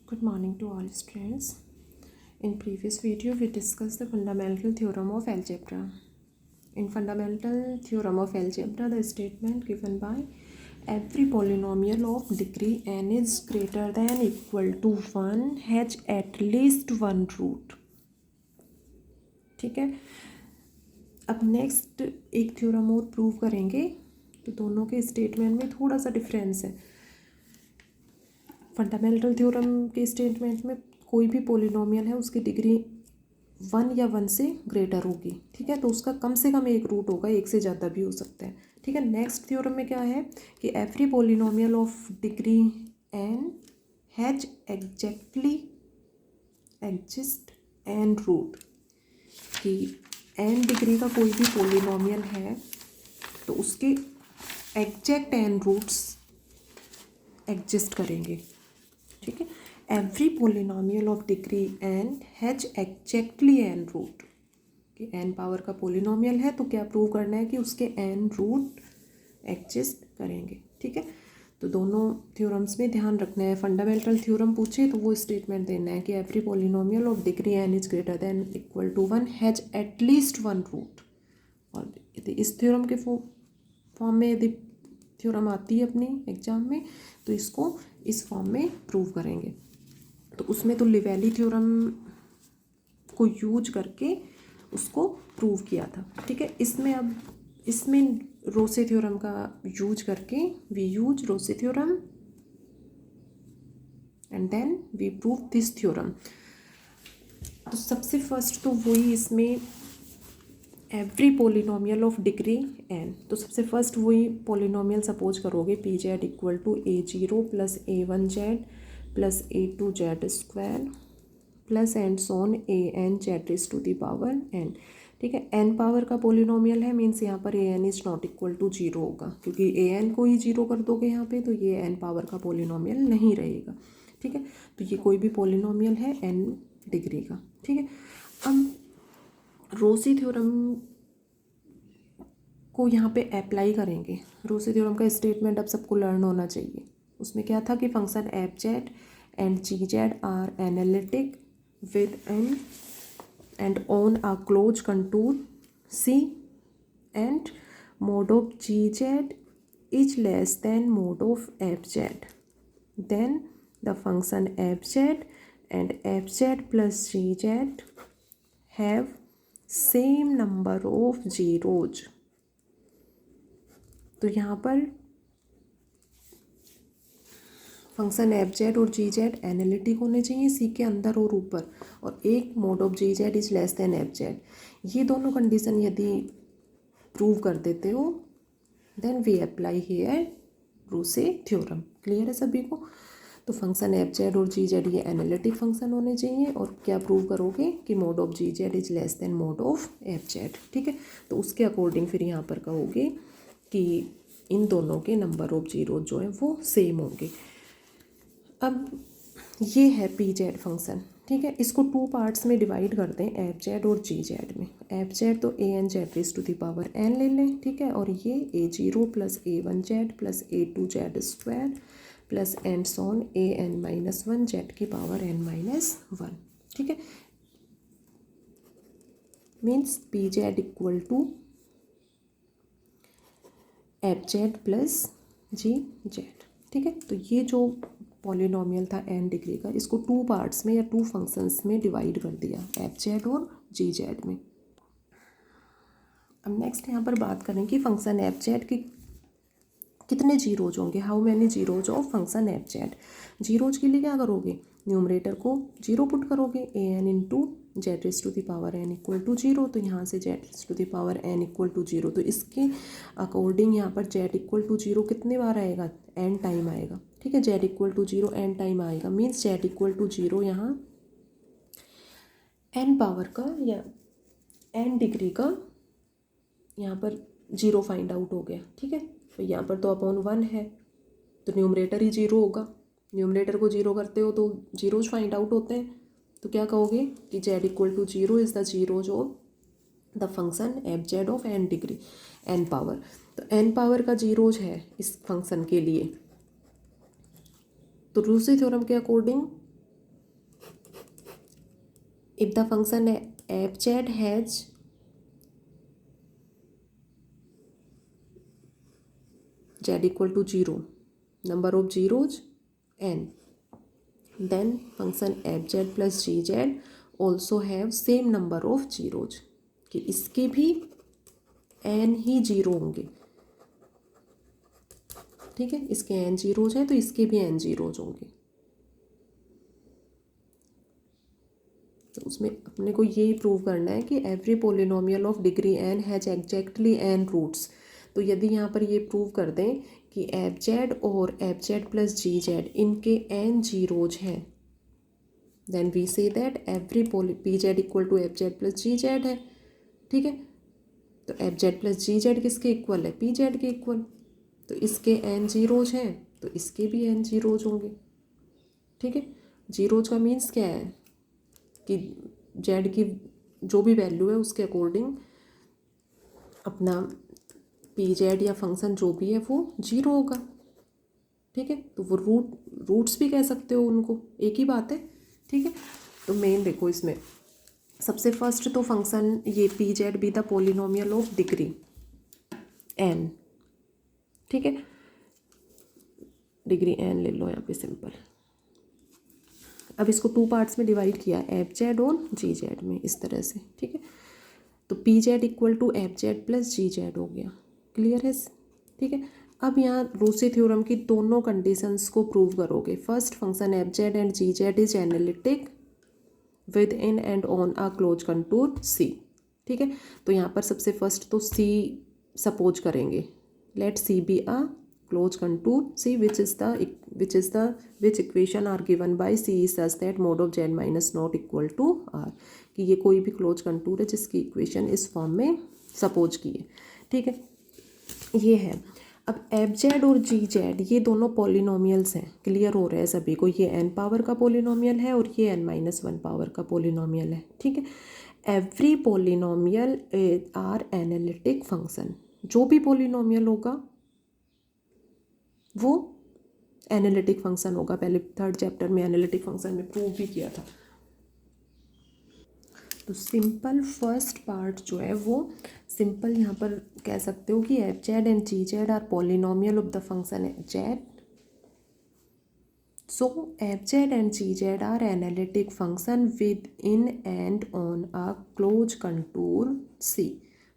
Good morning to all students. In previous video, we discussed the fundamental theorem of algebra. In fundamental theorem of algebra, the statement given by every polynomial of degree n is greater than equal to 1 has at least one root. ठीक है, अब next एक theorem और prove करेंगे. तो दोनों के statement में थोड़ा सा डिफरेंस है. फंडामेंटल थ्योरम के स्टेटमेंट में कोई भी पॉलिनोमियल है उसकी डिग्री 1 या 1 से ग्रेटर होगी. ठीक है, तो उसका कम से कम एक रूट होगा, एक से ज़्यादा भी हो सकता है. ठीक है, नेक्स्ट थ्योरम में क्या है कि every polynomial of degree n has exactly exist n root. कि n डिग्री का कोई भी पॉलिनोमियल है तो उसके एग्जैक्ट n रूट्स एग्जिस्ट करेंगे. ठीक है, every polynomial of degree n has exactly n root. कि n पावर का पॉलिनोमियल है तो क्या प्रूव करना है कि उसके n रूट एग्जिस्ट करेंगे. ठीक है, तो दोनों थ्योरम्स में ध्यान रखना है. फंडामेंटल थ्योरम पूछे तो वो स्टेटमेंट देना है कि every polynomial of degree n is greater than equal to 1 has at least one root. और यदि इस थ्योरम के फॉर्म में यदि थ्योरम आती है अपनी एग्जाम में तो इसको इस फॉर्म में प्रूव करेंगे. तो उसमें तो लिवेली थ्योरम को यूज करके उसको प्रूव किया था. ठीक है, इसमें रोसे थ्योरम का यूज करके we use Rouche theorem and then we prove this theorem. तो सबसे फर्स्ट तो वही इसमें every polynomial of degree n. तो सबसे फर्स्ट वही पॉलिनोमियल सपोज करोगे p Z equal to a0 plus a1z plus a2z square plus and so on an z raise to the power n. ठीक है, n पावर का पॉलिनोमियल है, means यहाँ पर an is not equal to 0 होगा, क्योंकि an को ही 0 कर दोगे यहाँ पे तो ये n पावर का पॉलिनोमियल नहीं रहेगा. ठीक है, तो ये कोई भी पॉलिनोमियल है n डिग्री का. ठीक है, अब रोसी थ्योरम को यहाँ पे अप्लाई करेंगे. रोसी थ्योरम का स्टेटमेंट अब सबको लर्न होना चाहिए. उसमें क्या था कि function F Z and ji z are analytic within and on a close contour c and mod of ji Z is less than mod of f z. Then the function F Z and F Z plus ji Z have same number of zeros. तो यहाँ पर function F Z और जी Z analytic होने चाहिए सी के अंदर और ऊपर, और एक mod of ji Z is less than f z. ये दोनों कंडीशन यदि प्रूव कर देते हो then we apply here Rouche theorem. Clear है सभी को? तो फंक्शन एफ जेड और जी जेड ये एनालिटिक फंक्शन होने चाहिए, और क्या प्रूव करोगे कि mod of ji Z is less than mod of f z. ठीक है, तो उसके अकॉर्डिंग फिर यहाँ पर कहोगे कि इन दोनों के नंबर ऑफ जीरो जो है वो सेम होंगे. अब ये है पी जेड फंक्शन. ठीक है, इसको टू पार्ट्स में डिवाइड कर दें, एफ जेड और जी जेड में. एफ जेड तो A N Z raise to the power N ले लें. ठीक है, और ये a0 plus a1z plus a2z square plus and so on an-1 Z की पावर n-1. ठीक है, means P Z equal to F Z plus ji Z. ठीक है, तो ये जो पॉलिनोमियल था n डिग्री का, इसको टू पार्ट्स में या टू फंक्शंस में डिवाइड कर दिया, एफ जेड और जी जेड में. अब नेक्स्ट यहाँ पर बात करें कि फंक्शन एफ जेड की कितने जीरोज होंगे, how many zeros of function F Z. Zeros के लिए क्या करोगे, न्यूमरेटर को 0 पुट करोगे, A N into Z raise to the power N equal to 0. तो यहाँ से Z raise to the power N equal to 0. तो इसके अकॉर्डिंग यहाँ पर जेड इक्वल टू 0 कितने बार आएगा, एन टाइम आएगा. ठीक है, z equal to 0 n time आएगा, मीन्स जेड इक्वल टू 0 यहाँ एन पावर का या एन डिग्री का यहाँ पर 0 फाइंड आउट हो गया. ठीक है, तो यहाँ पर तो अपॉन 1 है तो न्यूमरेटर ही 0 होगा. न्यूमरेटर को 0 करते हो तो जीरोज फाइंड आउट होते हैं. तो क्या कहोगे कि z equal to 0 is the zeros of the function F z of n degree n power. तो एन पावर का जीरोज है इस फंक्शन के लिए. तो रूसी थ्योरम के according if the function F z has z equal to 0, number of zeros n, then function f Z plus ji z also have same number of zeros, कि इसके भी n ही zero होंगे, ठीक है, इसके n zeros हैं तो इसके भी n जीरोज होंगे। तो उसमें अपने को यही प्रूव करना है कि every polynomial of degree n has exactly n roots. तो यदि यहाँ पर ये प्रूव कर दें कि एफ जेड और एफ जेड प्लस जी जेड इनके n जीरोज हैं, then we say that every p Z equal to F Z plus ji z है, ठीक है। तो एफ जेड प्लस जी जेड किसके इक्वल है? पी जेड के इक्वल। तो इसके n जीरोज हैं तो इसके भी n जीरोज होंगे, ठीक है। जीरोज का मीन्स क्या है कि जेड की जो भी वैल्यू है उसके अकॉर्डिंग अपना पी जेड या फंक्शन जो भी है वो जीरो होगा, ठीक है। तो वो रूट्स भी कह सकते हो उनको, एक ही बात है, ठीक है। तो मेन देखो इसमें सबसे फर्स्ट तो फंक्शन ये P Z be the polynomial of degree n, ठीक है, डिग्री n ले लो यहाँ पे सिंपल। अब इसको टू पार्ट्स में डिवाइड किया, एफ जेड और जी जेड में, इस तरह से, ठीक है। तो p Z equal to F Z plus ji z हो गया, क्लियर है, ठीक है। अब यहाँ रूसी थ्योरम की दोनों कंडीशंस को प्रूव करोगे। First, function F Z and ji Z is analytic within and on a close contour C, ठीक है। तो यहाँ पर सबसे फर्स्ट तो सी सपोज करेंगे, let C be a close contour C which equation are given by C is such that mod of z minus not equal to r, कि ये कोई भी क्लोज कंटूर है जिसकी इक्वेशन इस फॉर्म में सपोज की है, ठीक है, ये है। अब एफ जेड और जी जेड ये दोनों पॉलिनोमियल्स हैं, क्लियर हो रहा है सभी को, ये n पावर का पॉलिनोमियल है और ये n-1 पावर का पॉलिनोमियल है, ठीक है। Every polynomial are analytic function, जो भी पॉलिनोमियल होगा वो एनालिटिक फंक्शन होगा। पहले थर्ड चैप्टर में एनालिटिक फंक्शन में प्रूव भी किया था। तो सिंपल फर्स्ट पार्ट जो है वो सिंपल यहाँ पर कह सकते हो कि f Z and ji z are polynomial of the function F z, so f Z and ji z are analytic function within and on a close contour c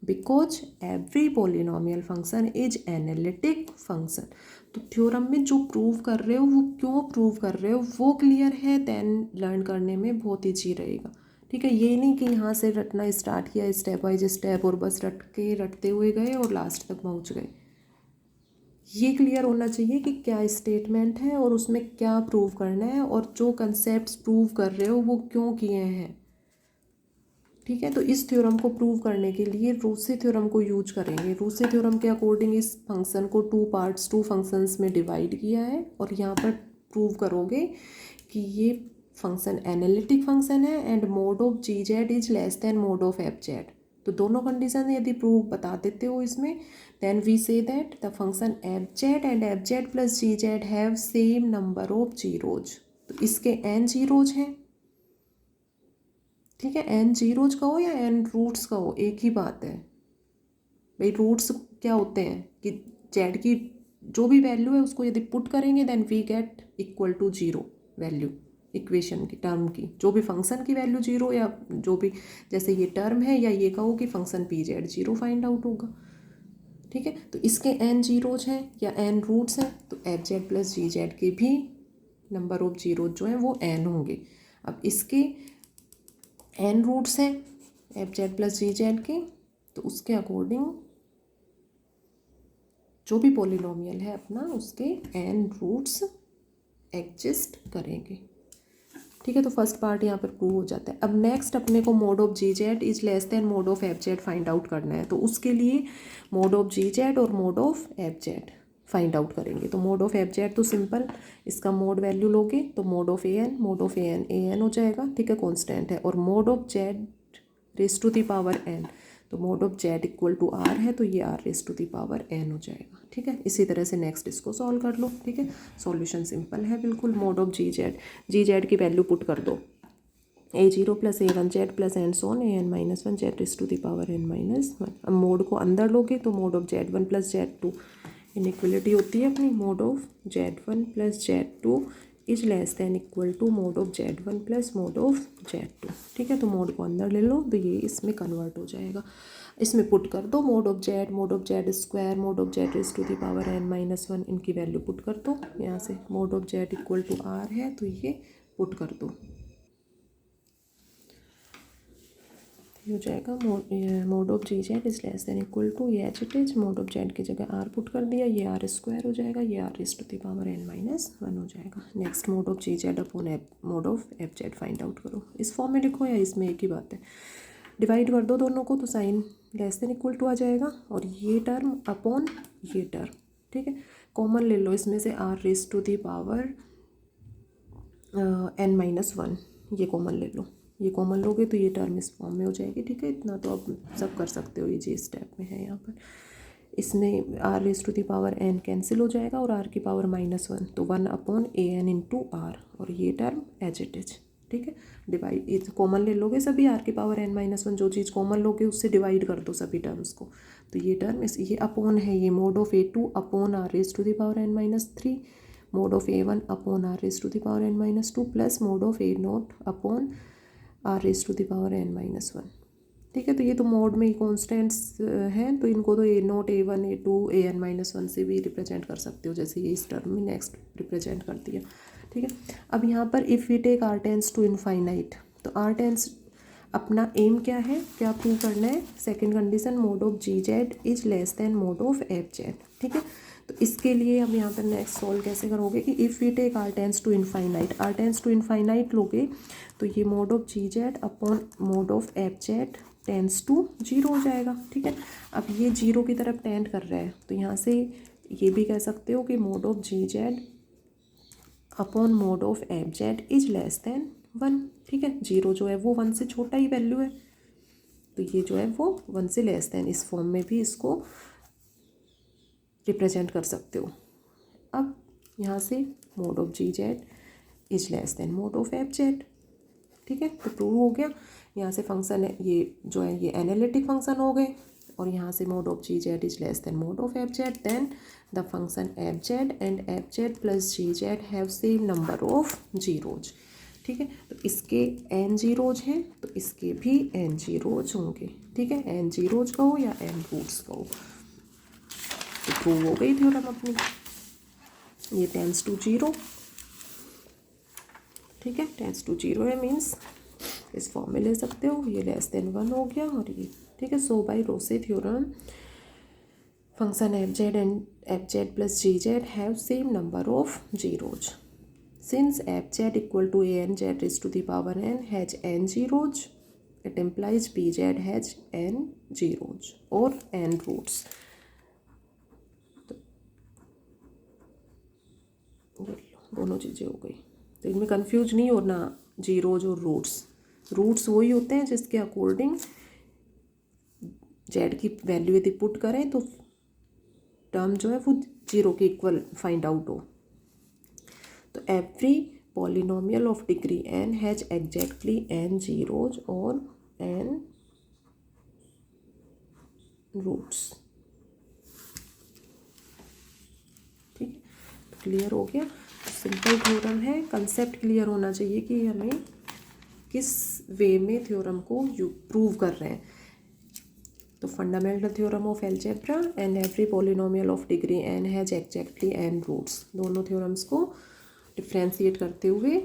because every polynomial function is analytic function. तो theorem में जो prove कर रहे हो वो क्यों prove कर रहे हो वो क्लियर है, देन लर्न करने में बहुत ईजी रहेगा, ठीक है। ये नहीं कि यहाँ से रटना स्टार्ट किया स्टेप वाइज स्टेप और बस रटते हुए गए और लास्ट तक पहुँच गए। ये क्लियर होना चाहिए कि क्या स्टेटमेंट है और उसमें क्या प्रूव करना है और जो कंसेप्ट्स प्रूव कर रहे हो वो क्यों किए हैं, ठीक है। तो इस थ्योरम को प्रूव करने के लिए रूसी थ्योरम को यूज करेंगे। रूसी थ्योरम के अकॉर्डिंग इस फंक्शन को टू फंक्शंस में डिवाइड किया है और यहाँ पर प्रूव करोगे कि ये फंक्शन एनालिटिक फंक्शन है and mod of ji Z is less than mod of f Z. तो दोनों कंडीशन यदि प्रूव बता देते हो इसमें, then we say that the function F Z and F Z plus ji Z have same number of zeros. तो इसके n zeros हैं, ठीक है। n जीरोज का हो या n रूट्स का हो एक ही बात है भाई। रूट्स क्या होते हैं कि जेड की जो भी वैल्यू है उसको यदि पुट करेंगे then we get equal to zero value, equation की टर्म की जो भी फंक्शन की वैल्यू जीरो, या जो भी जैसे ये टर्म है या ये कहो कि function P Z zero find out होगा, ठीक है। तो इसके n जीरोज हैं या n रूट्स हैं तो एफ जेड प्लस जी जेड के भी नंबर ऑफ जीरोज जो हैं वो n होंगे। अब इसके n रूट्स हैं एफ जेड प्लस जी जेड के, तो उसके अकॉर्डिंग जो भी पॉलिनोमियल है अपना उसके n रूट्स एग्जिस्ट करेंगे, ठीक है। तो फर्स्ट पार्ट यहाँ पर प्रूव हो जाता है। अब नेक्स्ट अपने को mod of ji Z is less than mod of f z find out करना है। तो उसके लिए मोड ऑफ जी जेड और mod of f z find out करेंगे। तो मोड ऑफ एफ जेड तो सिंपल इसका मोड वैल्यू लोगे तो मोड ऑफ ए एन हो जाएगा, ठीक है, कॉन्स्टेंट है। और mod of Z raise to the power N, तो mod of Z equal to R है तो ये R raise to the power N हो जाएगा, ठीक है। इसी तरह से नेक्स्ट इसको सॉल्व कर लो, ठीक है। सॉल्यूशन सिंपल है बिल्कुल। मोड ऑफ जी जेड की वैल्यू पुट कर दो, a0 plus a1z plus and so on an-1 z is to the power n-1। अब मोड को अंदर लोगे तो mod of z1 plus z2 inequality होती है अपनी, mod of z1 plus z2 is less than equal to mod of z1 plus mod of z2। ठीक है, तो मोड को अंदर ले लो तो ये इसमें कन्वर्ट हो जाएगा। इसमें पुट कर दो mod of z square, mod of z is to the power n-1, इनकी वैल्यू पुट कर दो यहाँ से। Mod of z equal to r है तो ये पुट कर दो, ये हो जाएगा mod of ji Z is less than equal to ये H it is, mod of Z की जगह आर पुट कर दिया, ये आर स्क्वायर हो जाएगा, ये r is to the power n-1 हो जाएगा। Next mod of ji z upon mod of f z find out करो। इस फॉर्म में लिखो या इसमें एक ही बात है, डिवाइड कर दो दोनों को तो sign less than equal to आ जाएगा, और ये टर्म अपॉन ये टर्म। ठीक है, कॉमन ले लो इसमें से r raise to the power n-1, ये कॉमन ले लो, ये कॉमन लोगे तो ये टर्म इस फॉर्म में हो जाएगी। ठीक है, इतना तो आप सब कर सकते हो, ये जी स्टेप में है यहाँ पर। इसमें r raise to the power n cancel हो जाएगा और आर की पावर -1, तो 1 अपॉन an इंटू आर, और ये टर्म एज इट इज। ठीक है, डिवाइड कॉमन ले लोगे सभी, आर की पावर n-1 जो चीज़ कॉमन लोगे उससे डिवाइड कर दो सभी टर्म्स को, तो ये टर्म ये अपॉन है, ये mod of a2 upon r raise to the power n-3, mod of a1 upon r raise to the power n-2 plus mod of a0 upon r raise to the power n-1। ठीक है, तो ये तो mode में ही constants हैं, तो इनको तो a0 a1 a2 an-1 से भी रिप्रेजेंट कर सकते हो, जैसे ये इस टर्म में नेक्स्ट रिप्रेजेंट कर दिया। ठीक है, अब यहाँ पर if we take r tends to infinite, तो r टेंस अपना एम क्या है, क्या प्रूव करना है, second condition mod of ji Z is less than mod of f z. ठीक है, तो इसके लिए अब यहाँ पर नेक्स्ट सॉल्व कैसे करोगे कि if we take r tends to infinite, r tends to infinite लोगे तो ये mod of ji z upon mod of f z tends to 0 हो जाएगा। ठीक है, अब ये 0 की तरफ टेंड कर रहा है, तो यहाँ से ये भी कह सकते हो कि mod of ji z upon mod of f z is less than 1। ठीक है, 0 जो है वो 1 से छोटा ही वैल्यू है, तो ये जो है वो 1 से लेस देन, इस फॉर्म में भी इसको रिप्रेजेंट कर सकते हो। अब यहाँ से mod of ji Z is less than mod of f z. ठीक है, तो प्रूव हो गया। यहाँ से फंक्शन है ये जो है ये एनालिटिक फंक्शन हो गए, और यहाँ से mod of ji Z is less than mod of f z, then the function F Z and F Z plus ji Z have same number of zeros. ठीक है, तो इसके n जीरोज हैं तो इसके भी n जीरोज होंगे। ठीक है, n जीरोज कहो या n रूट्स कहो, तो प्रूव हो गई थ्योरम अपनी, ये टेंस टू 0। ठीक है, टेंस टू 0 है मीन्स इस फॉर्म में ले सकते हो, ये लेस देन 1 हो गया, और ये ठीक है। So by Rouche theorem function F Z and F Z plus ji Z have same number of zeros, since F Z equal to A N Z is to the power n has n zeros, it implies P Z has n zeros और n roots. दोनों चीज़ें हो गई, तो इनमें confuse नहीं होना, zeros और रूट्स वही होते हैं जिसके अकॉर्डिंग जेड की वैल्यू यदि पुट करें तो टर्म जो है वो 0 के इक्वल फाइंड आउट हो। तो every polynomial of degree n has exactly n zeros और n रूट्स। ठीक है, तो क्लियर हो गया। सिंपल थ्योरम है, कंसेप्ट क्लियर होना चाहिए कि हमें किस वे में थ्योरम को प्रूव कर रहे हैं। तो fundamental theorem of algebra and every polynomial of degree n has exactly n roots, दोनों थ्योरम्स को डिफ्रेंशिएट करते हुए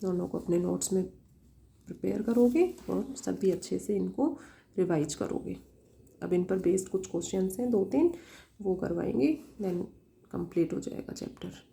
दोनों को अपने नोट्स में प्रिपेयर करोगे और सभी अच्छे से इनको रिवाइज करोगे। अब इन पर बेस्ड कुछ क्वेश्चंस हैं 2-3, वो करवाएंगे, देन कंप्लीट हो जाएगा चैप्टर।